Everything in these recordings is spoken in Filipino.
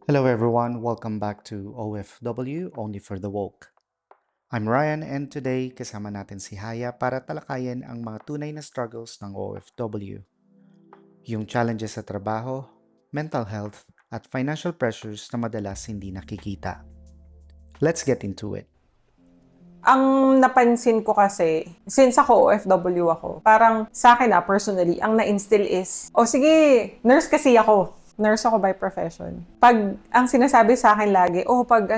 Hello everyone, welcome back to OFW, Only for the Woke. I'm Ryan and today kasama natin si Haya para talakayin ang mga tunay na struggles ng OFW. Yung challenges sa trabaho, mental health, at financial pressures na madalas hindi nakikita. Let's get into it. Ang napansin ko kasi, since ako OFW ako, parang sa akin personally, ang na-instill is, sige, nurse kasi ako. Nurse ako by profession. Pag ang sinasabi sa akin lagi, pag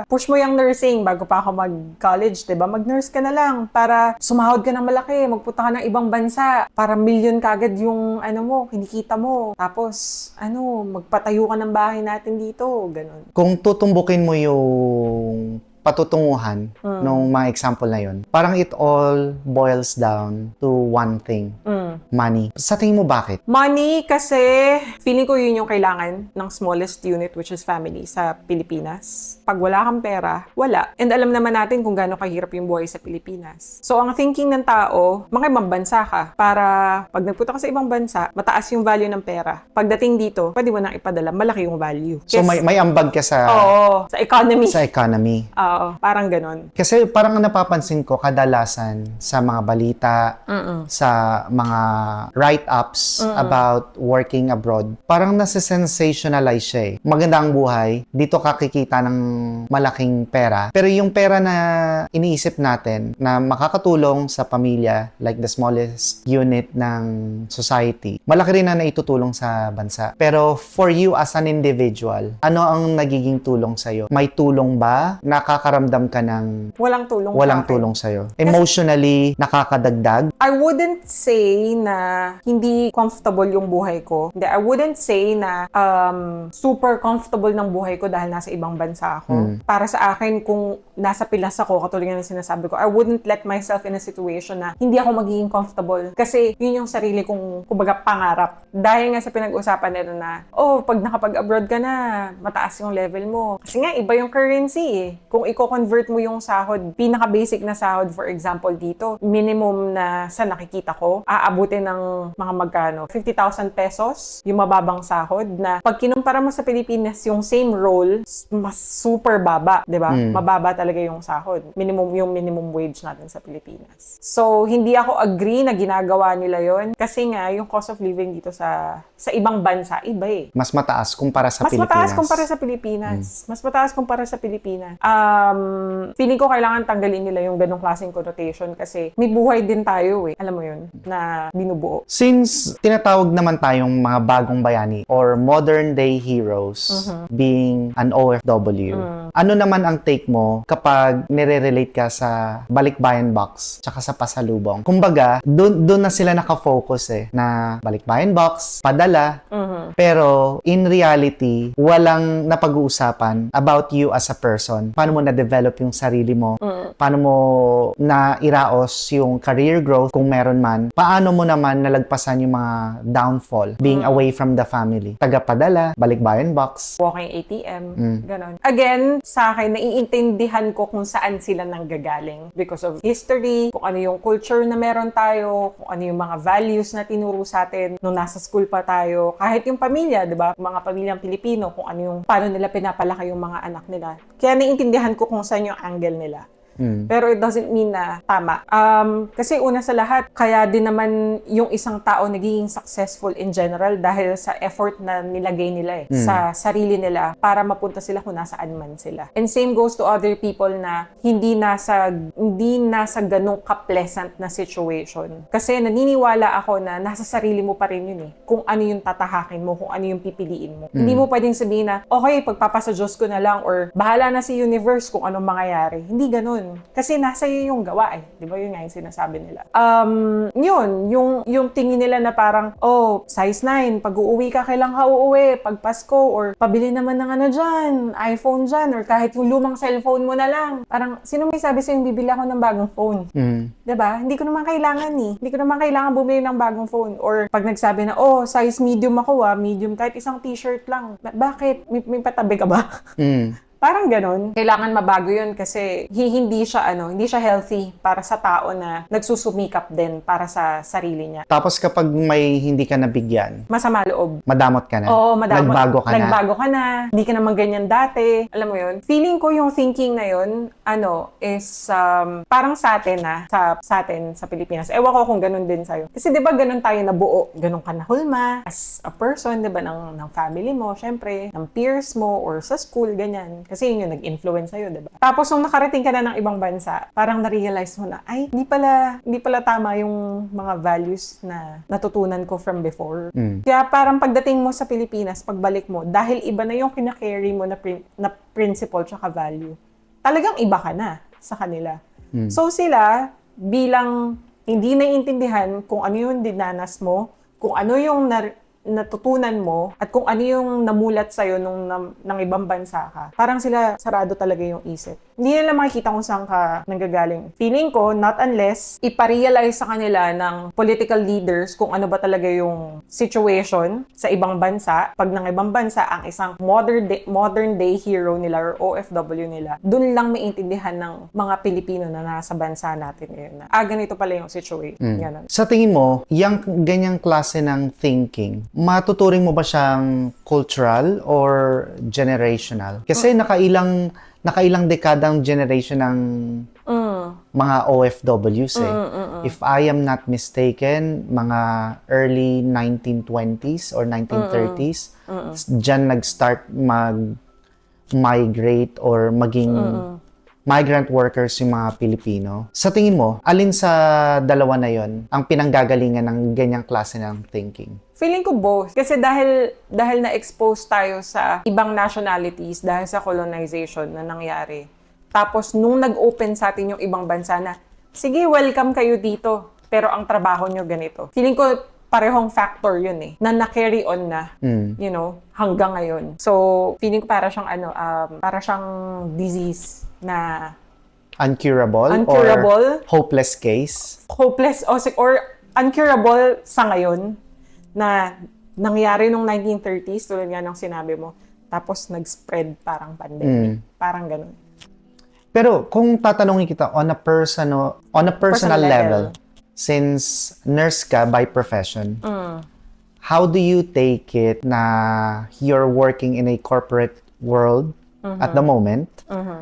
push mo yung nursing bago pa ako mag-college, 'di ba? Mag-nurse ka na lang para sumahod ka ng malaki, magpunta ka ng ibang bansa, para million kagad yung kinikita mo. Tapos magpatayo ka ng bahay natin dito, ganun. Kung tutumbukin mo yung patutunguhan ng mga example na yun, parang it all boils down to one thing. Money. Sa tingin mo bakit? Money kasi feeling ko yun yung kailangan ng smallest unit which is family sa Pilipinas. Pag wala kang pera, wala. And alam naman natin kung gaano kahirap yung buhay sa Pilipinas. So ang thinking ng tao, makibang bansa ka para pag nagpunta ka sa ibang bansa, mataas yung value ng pera. Pagdating dito, pwede mo nang ipadala, malaki yung value. So may ambag ka sa sa economy. Sa economy. Oo, parang ganon. Kasi parang napapansin ko kadalasan sa mga balita, sa mga write-ups about working abroad, parang nasa-sensationalize siya eh. Maganda ang buhay, dito ka kikita ng malaking pera. Pero yung pera na iniisip natin na makakatulong sa pamilya, like the smallest unit ng society, malaki rin na naitutulong sa bansa. Pero for you as an individual, ano ang nagiging tulong sa'yo? May tulong ba? Nakakaramdam ka ng Walang tulong walang sa akin. tulong sa'yo? Emotionally, nakakadagdag? I wouldn't say na hindi comfortable yung buhay ko. Hindi, I wouldn't say na super comfortable ng buhay ko dahil nasa ibang bansa ako. Para sa akin, kung nasa Pilas ako, katulad ng sinasabi ko, I wouldn't let myself in a situation na hindi ako magiging comfortable. Kasi yun yung sarili kong, kumbaga, pangarap. Dahil nga sa pinag-usapan nila na, pag nakapag-abroad ka na, mataas yung level mo. Kasi nga, iba yung currency eh. Kung i-convert mo yung sahod, pinaka-basic na sahod, for example, dito, minimum na sa nakikita ko, aabutin ng mga magkano? 50,000 pesos, yung mababang sahod na pag kinumpara mo sa Pilipinas, yung same role, mas super baba, di ba? Mababa talaga yung sahod. Yung minimum wage natin sa Pilipinas. So, hindi ako agree na ginagawa nila yon kasi nga, yung cost of living dito sa ibang bansa, iba eh. Mas mataas kumpara sa Mas Pilipinas. mataas kumpara sa Pilipinas. Mas mataas kumpara sa Pilipinas. Feeling ko kailangan tanggalin nila yung ganong klaseng connotation kasi may buhay din tayo eh. Alam mo yun, na binubuo. Since tinatawag naman tayong mga bagong bayani or modern day heroes being an OFW, ano naman ang take mo kapag nire-relate ka sa Balikbayan Box tsaka sa Pasalubong? Kumbaga, doon na sila nakafocus eh, na Balikbayan Box, padala, pero in reality, walang napag-uusapan about you as a person. Paano mo na-develop yung sarili mo? Paano mo na-iraos yung career growth kung meron man? Paano mo naman nalagpasan yung mga downfall being away from the family? Tagapadala, Balikbayan Box, Walking ATM, ganon. Again, sa akin, naiintindihan ko kung saan sila nanggagaling because of history, kung ano yung culture na meron tayo, kung ano yung mga values na tinuro sa atin nung nasa school pa tayo, kahit yung pamilya, di ba? Mga pamilyang Pilipino, kung ano yung, paano nila pinapalaki yung mga anak nila. Kaya naiintindihan ko kung saan yung angle nila. Pero it doesn't mean na tama. Kasi una sa lahat, kaya din naman yung isang tao nagiging successful in general dahil sa effort na nilagay nila sa sarili nila para mapunta sila kung nasaan man sila. And same goes to other people na hindi nasa ganong ka-pleasant na situation. Kasi naniniwala ako na nasa sarili mo pa rin yun eh. Kung ano yung tatahakin mo, kung ano yung pipiliin mo. Hindi mo pwedeng sabihin na, okay, pagpapasa Diyos ko na lang or bahala na si universe kung anong mangyayari. Hindi ganun. Kasi nasa iyo yung gawa eh. Di ba yun nga yung sinasabi nila. Yung tingin nila na parang, size 9, pag uuwi ka, kailang ka uuwi, pag Pasko, or pabili naman ng dyan, iPhone dyan, or kahit yung lumang cellphone mo na lang. Parang, sino may sabi sa'yo bibili ako ng bagong phone? Di ba? Hindi ko naman kailangan eh. Hindi ko naman kailangan bumili ng bagong phone. Or pag nagsabi na, size medium ako medium, kahit isang t-shirt lang. Bakit? May patabi ka ba? Parang ganun. Kailangan mabago yun kasi hindi siya healthy para sa tao na nagsusumikap din para sa sarili niya. Tapos kapag may hindi ka nabigyan, Masama loob. madamot ka na. Oo, madamot. Nagbago ka na. Nagbago ka na. Hindi ka naman ganyan dati. Alam mo yun? Feeling ko yung thinking na yun, is parang sa atin sa atin, sa Pilipinas. Ewan ko kung ganun din sa'yo. Kasi di ba ganun tayo nabuo? Ganun ka nahulma as a person, di ba, ng family mo, syempre, ng peers mo, or sa school, ganyan. Kasi yun yung nag-influence sa'yo, di ba? Tapos nung nakarating ka na ng ibang bansa, parang na-realize mo na, ay, hindi pala tama yung mga values na natutunan ko from before. Kaya parang pagdating mo sa Pilipinas, pagbalik mo, dahil iba na yung kinakarry mo na principle tsaka value, talagang iba ka na sa kanila. So sila, bilang hindi naiintindihan kung ano yung dinanas mo, kung ano yung natutunan mo, at kung ano yung namulat sa'yo ng ibang bansa ka, parang sila sarado talaga yung isip. Hindi nila makikita kung saan ka nanggagaling. Feeling ko, not unless iparealize sa kanila ng political leaders kung ano ba talaga yung situation sa ibang bansa, pag ng ibang bansa ang isang modern day hero nila or OFW nila, dun lang maintindihan ng mga Pilipino na nasa bansa natin ngayon na, ganito pala yung situation. Ganun. Sa tingin mo, yung ganyang klase ng thinking, matuturing mo ba siyang cultural or generational? Kasi nakailang dekadang generation ng mga OFWs eh. If I am not mistaken, mga early 1920s or 1930s, dyan nag-start mag-migrate or maging migrant workers yung mga Pilipino. Sa tingin mo, alin sa dalawa na yon ang pinanggagalingan ng ganyang klase ng thinking? Feeling ko both. Kasi dahil na-expose tayo sa ibang nationalities dahil sa colonization na nangyari. Tapos nung nag-open sa atin yung ibang bansa na, sige, welcome kayo dito, pero ang trabaho nyo ganito. Feeling ko parehong factor yun eh, na na-carry on na, hanggang ngayon. So, feeling ko para siyang disease na Uncurable or hopeless case? Hopeless or uncurable sa ngayon na nangyari nung 1930s, tulad nga ng sinabi mo, tapos nag-spread parang pandemic. Parang ganun. Pero kung tatanungin kita on a personal level, since nurse ka by profession, how do you take it na you're working in a corporate world at the moment,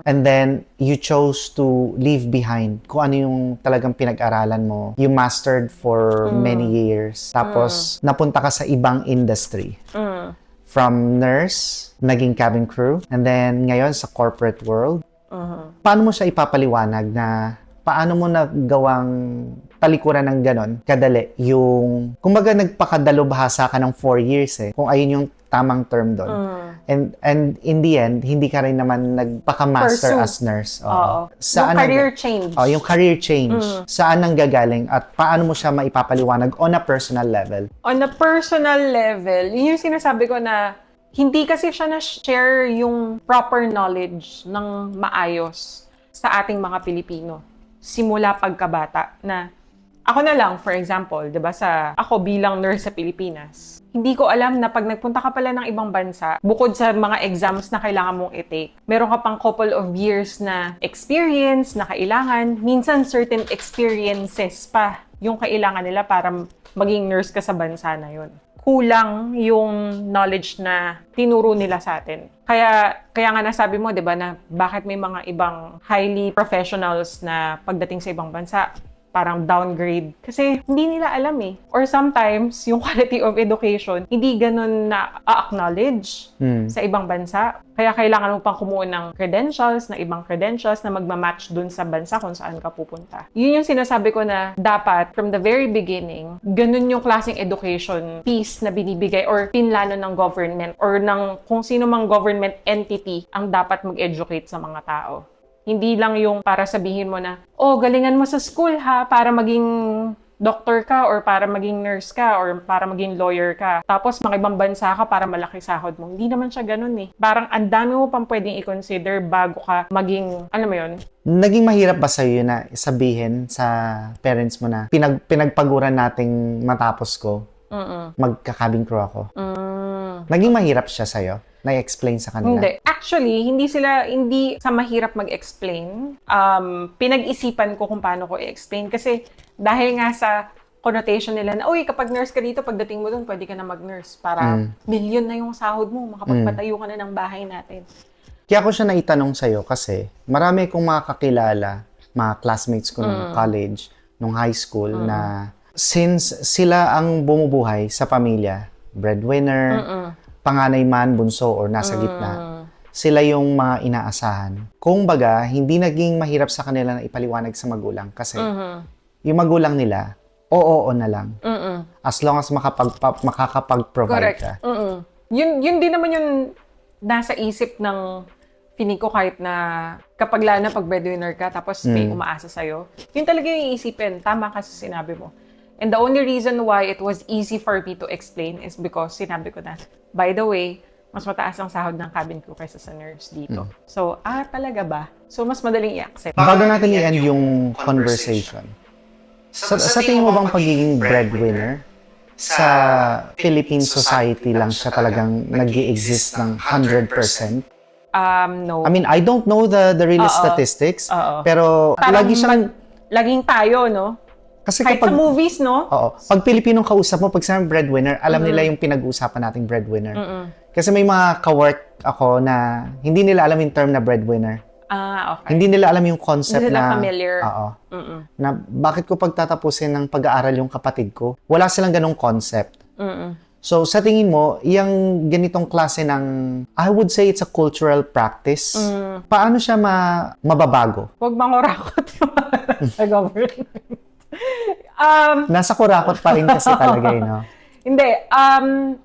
and then you chose to leave behind kung ano yung talagang pinag-aralan mo, you mastered for many years, tapos napunta ka sa ibang industry. From nurse, naging cabin crew, and then ngayon sa corporate world. Paano mo siya ipapaliwanag na paano mo nagawang talikuran ng ganon kadali yung, kumbaga nagpakadalubhasa ka ng 4 years eh, kung ayun yung tamang term doon. And in the end, hindi ka rin naman nagpaka-master as nurse. Oo. Yung career change. Yung career change. Saan nang gagaling at paano mo siya maipapaliwanag on a personal level? On a personal level, yun yung sinasabi ko na hindi kasi siya na-share yung proper knowledge ng maayos sa ating mga Pilipino. Simula pagkabata na ako na lang, for example, 'di ba, ako bilang nurse sa Pilipinas, hindi ko alam na pag nagpunta ka pala ng ibang bansa, bukod sa mga exams na kailangan mong i-take, meron ka pang couple of years na experience na kailangan, minsan certain experiences pa yung kailangan nila para maging nurse ka sa bansa na yun. Kulang yung knowledge na tinuro nila sa atin. Kaya nga nasabi mo, 'di ba, na bakit may mga ibang highly professionals na pagdating sa ibang bansa, parang downgrade. Kasi hindi nila alam eh. Or sometimes, yung quality of education, hindi ganun na acknowledge sa ibang bansa. Kaya kailangan mo pang kumuha ng credentials, na ibang credentials na magmamatch dun sa bansa kung saan ka pupunta. Yun yung sinasabi ko na dapat, from the very beginning, ganun yung klaseng education piece na binibigay or pinlano ng government or ng kung sino mang government entity ang dapat mag-educate sa mga tao. Hindi lang yung para sabihin mo na, galingan mo sa school ha, para maging doctor ka or para maging nurse ka or para maging lawyer ka. Tapos mga ibang bansa ka para malaki sahod mo. Hindi naman siya ganun eh. Parang ang dami mo pang pwedeng i-consider bago ka maging, ano mo yun? Naging mahirap ba sa'yo na sabihin sa parents mo na pinagpaguran nating matapos ko, magka-cabin crew ako? Naging mahirap siya sa'yo? Na-explain sa kanila? Hindi. Actually, hindi sa mahirap mag-explain. Pinag-isipan ko kung paano ko i-explain. Kasi dahil nga sa connotation nila na, uy, kapag nurse ka dito, pagdating mo dun, pwede ka na mag-nurse. Para milyon na yung sahod mo, makapagpatayo ka na ng bahay natin. Kaya ko siya naitanong sa'yo kasi marami kong mga kakilala, mga classmates ko nung college, nung high school, na since sila ang bumubuhay sa pamilya, breadwinner, panganay man, bunso, or nasa gitna, sila yung mga inaasahan. Kung baga, hindi naging mahirap sa kanila na ipaliwanag sa magulang kasi yung magulang nila, oo na lang. As long as makakapag-provide ka. Yun din naman yung nasa isip ng feeling ko kahit na kapag lalo na pag breadwinner ka tapos may umaasa sa'yo. Yun talaga yung iisipin. Tama ka sa sinabi mo. And the only reason why it was easy for me to explain is because sinabi ko na, by the way, mas mataas ang sahod ng cabin crew kaysa sa nurse dito. So, talaga ba? So, mas madaling i-accept. Bago natin i-end yung conversation, sa tingin mo bang pagiging breadwinner sa Philippine society lang siya talagang nag-i-exist ng 100%? No. I mean, I don't know the real statistics, pero Parang lagi siyang... laging tayo, no? Kasi Kahit sa movies, no? Oo. Pag Pilipinong kausap mo, pag sinabi breadwinner, alam nila yung pinag-uusapan nating breadwinner. Kasi may mga ka-work ako na hindi nila alam yung term na breadwinner. Okay. Hindi nila alam yung concept Hindi na... sila familiar. Oo. Na bakit ko pagtatapusin ng pag-aaral yung kapatid ko? Wala silang ganong concept. So, sa tingin mo, yung ganitong klase ng... I would say it's a cultural practice. Paano siya mababago? Huwag mangurakot sa government. Nasa kurakot pa rin kasi talaga, no? Hindi.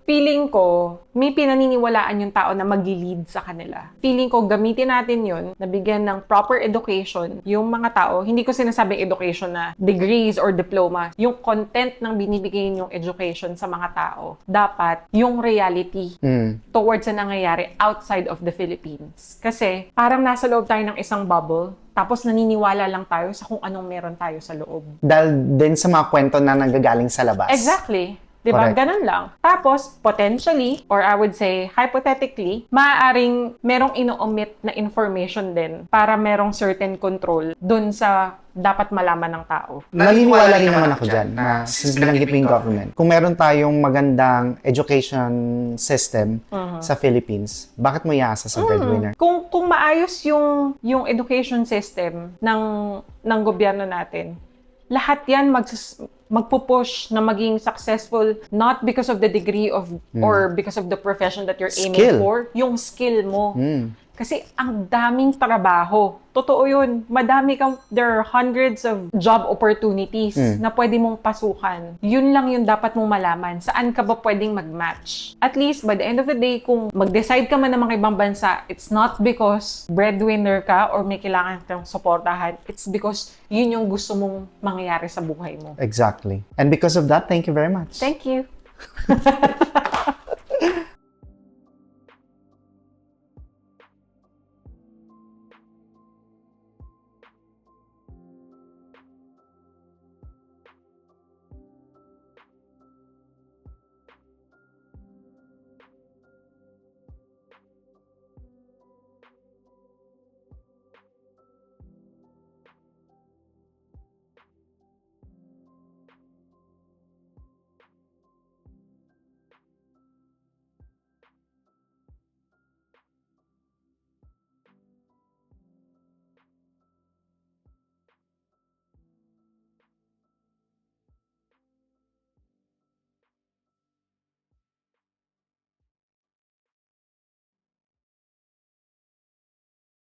Feeling ko, may pinaniniwalaan yung tao na mag-lead sa kanila. Feeling ko, gamitin natin yun, nabigyan ng proper education, yung mga tao, hindi ko sinasabing education na degrees or diploma, yung content ng binibigay yung education sa mga tao, dapat yung reality towards sa nangyayari outside of the Philippines. Kasi, parang nasa loob tayo ng isang bubble, tapos naniniwala lang tayo sa kung anong meron tayo sa loob. Dahil din sa mga kwento na nanggagaling sa labas. Exactly. Diba? Correct. Ganun lang. Tapos, potentially, or I would say, hypothetically, maaaring merong ino-omit na information din para merong certain control dun sa dapat malaman ng tao. Naniniwala rin naman ako dyan na since binanggit mo yung government, kung meron tayong magandang education system sa Philippines, bakit mo iasa sa breadwinner? Kung maayos yung education system ng gobyerno natin, lahat yan magpupush na maging successful not because of the degree of or because of the profession that you're aiming for, yung skill mo. Kasi ang daming trabaho. Totoo yun. There are hundreds of job opportunities na pwede mong pasukan. Yun lang yung dapat mong malaman. Saan ka ba pwedeng mag-match? At least, by the end of the day, kung mag-decide ka man ng mga ibang bansa, it's not because breadwinner ka or may kailangan kang suportahan. It's because yun yung gusto mong mangyayari sa buhay mo. Exactly. And because of that, thank you very much. Thank you.